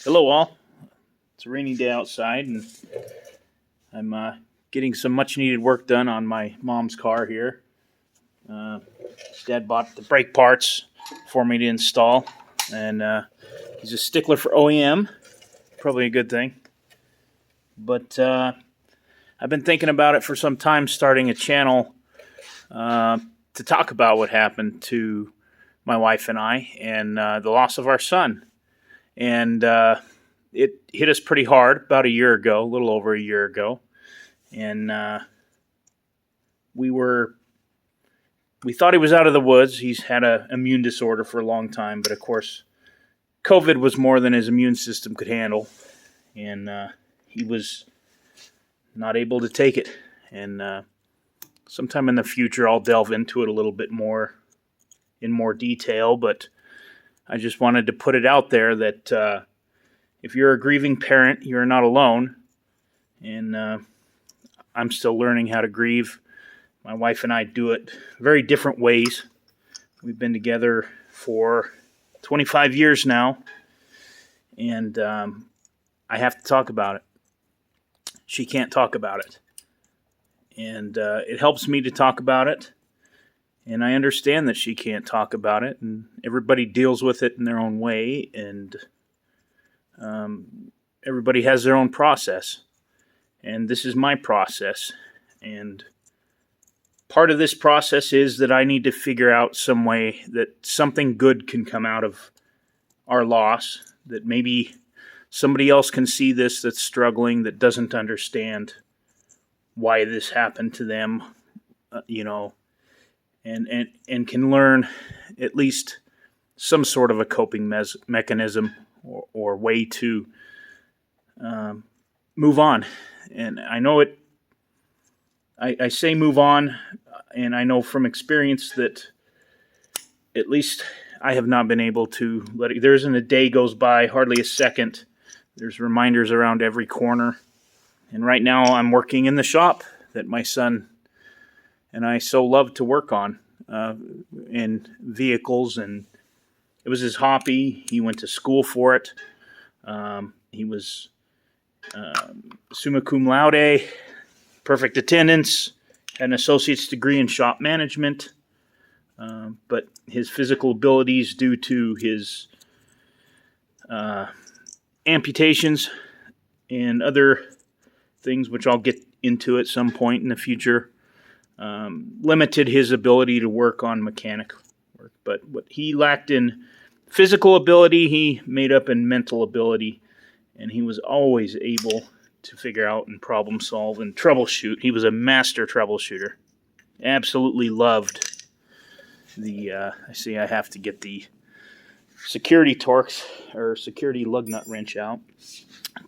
Hello, all. It's a rainy day outside, and I'm getting some much needed work done on my mom's car here. Uh, Dad bought the brake parts for me to install, and he's a stickler for OEM. Probably a good thing. But I've been thinking about it for some time, starting a channel uh, to talk about what happened to my wife and I and the loss of our son. And it hit us pretty hard about a year ago, a little over a year ago. And we were we thought he was out of the woods. He's had an immune disorder for a long time, but of course, COVID was more than his immune system could handle, and he was not able to take it. And sometime in the future, I'll delve into it a little bit more in more detail. But I just wanted to put it out there that if you're a grieving parent, you're not alone. And I'm still learning how to grieve. My wife and I do it very different ways. We've been together for 25 years now, and I have to talk about it. She can't talk about it. And it helps me to talk about it, and I understand that she can't talk about it, and everybody deals with it in their own way, and everybody has their own process. And this is my process, and part of this process is that I need to figure out some way that something good can come out of our loss, that maybe somebody else can see this that's struggling, that doesn't understand why this happened to them, and can learn at least some sort of a coping mechanism or way to move on. And I know it. I say move on, and I know from experience that at least I have not been able to let it. There isn't a day goes by, hardly a second. There's reminders around every corner. And right now I'm working in the shop that my son and I so love to work on in vehicles. And it was his hobby. He went to school for it. He was summa cum laude, perfect attendance, had an associate's degree in shop management. But his physical abilities, due to his amputations and other things, which I'll get into at some point in the future, limited his ability to work on mechanic work. But what he lacked in physical ability, he made up in mental ability, and he was always able to figure out and problem solve and troubleshoot. He was a master troubleshooter. Absolutely loved I see I have to get the security Torx or security lug nut wrench out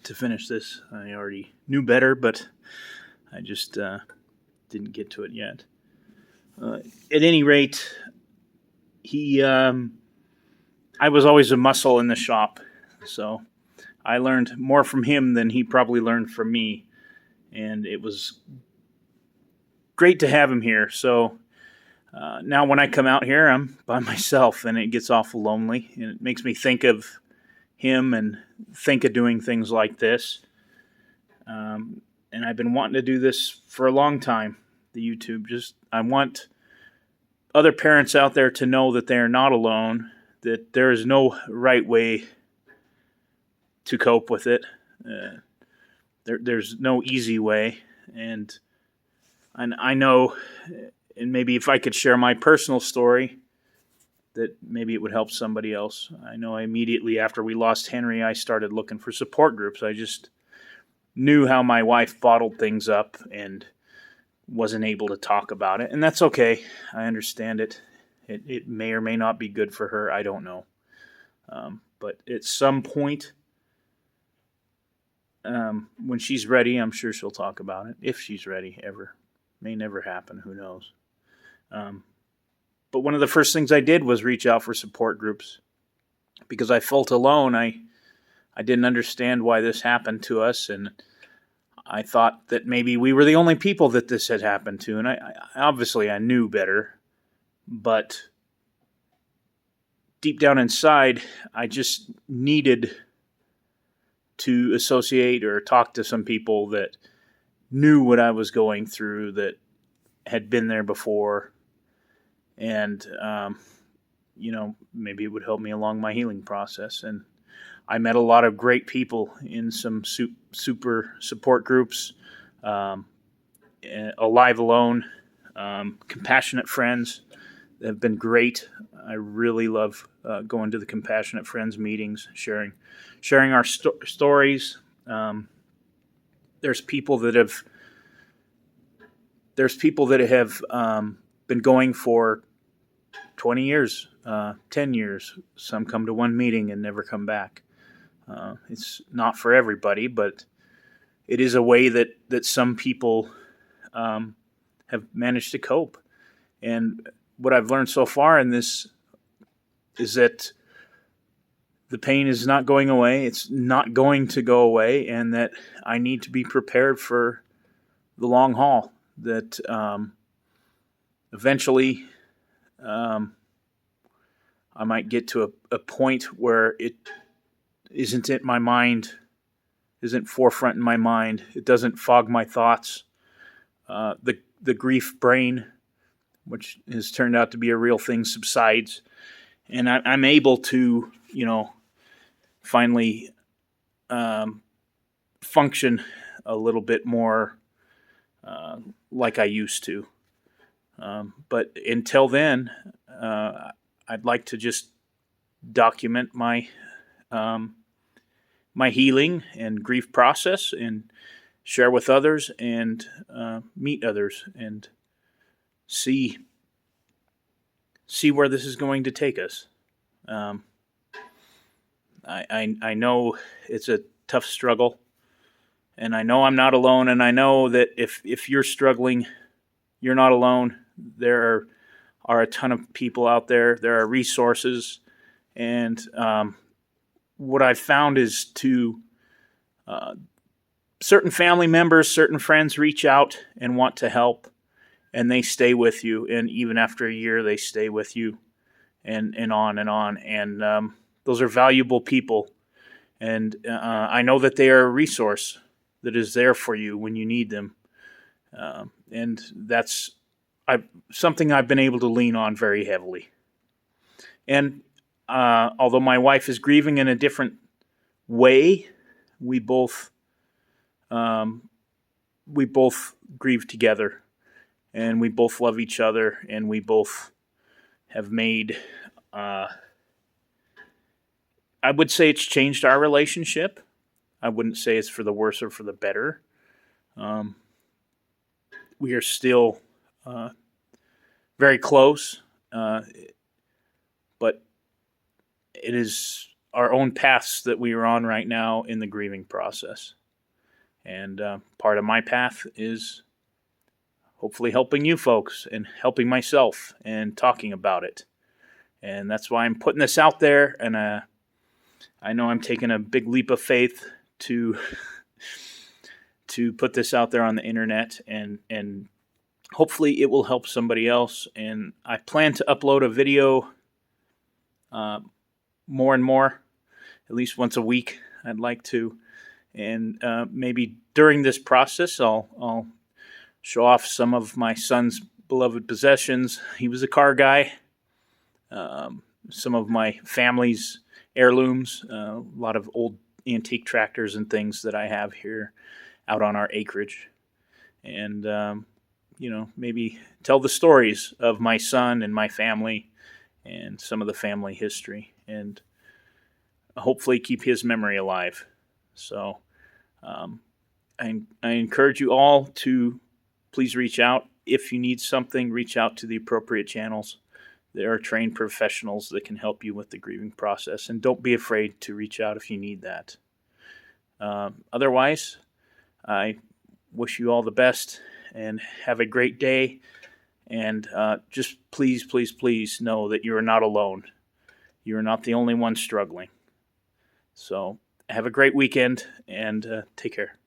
to finish this. I already knew better, but I just didn't get to it yet. At any rate, I was always a muscle in the shop, so I learned more from him than he probably learned from me, and it was great to have him here. So now when I come out here, I'm by myself, and it gets awful lonely, and it makes me think of him and think of doing things like this. And I've been wanting to do this for a long time, the YouTube. I want other parents out there to know that they are not alone, that there is no right way to cope with it. There's no easy way, and I know, and maybe if I could share my personal story, that maybe it would help somebody else. I know immediately after we lost Henry, I started looking for support groups. I just knew how my wife bottled things up and wasn't able to talk about it, and that's okay. I understand it. It may or may not be good for her. I don't know. But at some point, when she's ready, I'm sure she'll talk about it. If she's ready, ever. May never happen. Who knows? But one of the first things I did was reach out for support groups because I felt alone. I didn't understand why this happened to us, and I thought that maybe we were the only people that this had happened to. And I obviously I knew better, but deep down inside, I just needed to associate or talk to some people that knew what I was going through, that had been there before, and maybe it would help me along my healing process. And I met a lot of great people in some super support groups, Alive Alone, Compassionate Friends. That have been great. I really love going to the Compassionate Friends meetings, sharing our stories. There's people that have been going for 20 years, 10 years. Some come to one meeting and never come back. It's not for everybody, but it is a way that some people have managed to cope. And what I've learned so far in this is that the pain is not going away. It's not going to go away, and that I need to be prepared for the long haul. That eventually I might get to a point where it isn't in my mind, isn't forefront in my mind. It doesn't fog my thoughts. The grief brain, which has turned out to be a real thing, subsides, and I'm able to, finally function a little bit more like I used to. But until then, I'd like to just document my healing and grief process, and share with others, and meet others, and see where this is going to take us. I know it's a tough struggle, and I know I'm not alone, and I know that if you're struggling, you're not alone. There are a ton of people out there. There are resources, and what I've found is to certain family members, certain friends reach out and want to help, and they stay with you, and even after a year, they stay with you, and on and on. And those are valuable people, and I know that they are a resource that is there for you when you need them, and that's something I've been able to lean on very heavily. And although my wife is grieving in a different way, we both grieve together, and we both love each other, and we both have made, I would say it's changed our relationship. I wouldn't say it's for the worse or for the better. We are still very close, but it is our own paths that we are on right now in the grieving process. And part of my path is hopefully helping you folks and helping myself and talking about it. And that's why I'm putting this out there. And I know I'm taking a big leap of faith to put this out there on the internet, and hopefully it will help somebody else. And I plan to upload a video more and more, at least once a week. I'd like to. And maybe during this process, I'll show off some of my son's beloved possessions. He was a car guy. Some of my family's heirlooms, a lot of old antique tractors and things that I have here out on our acreage. And, maybe tell the stories of my son and my family and some of the family history, and hopefully keep his memory alive. So I encourage you all to please reach out. If you need something, reach out to the appropriate channels. There are trained professionals that can help you with the grieving process, and don't be afraid to reach out if you need that. Otherwise, I wish you all the best and have a great day. And just please, please, please know that you are not alone. You are not the only one struggling. So have a great weekend, and take care.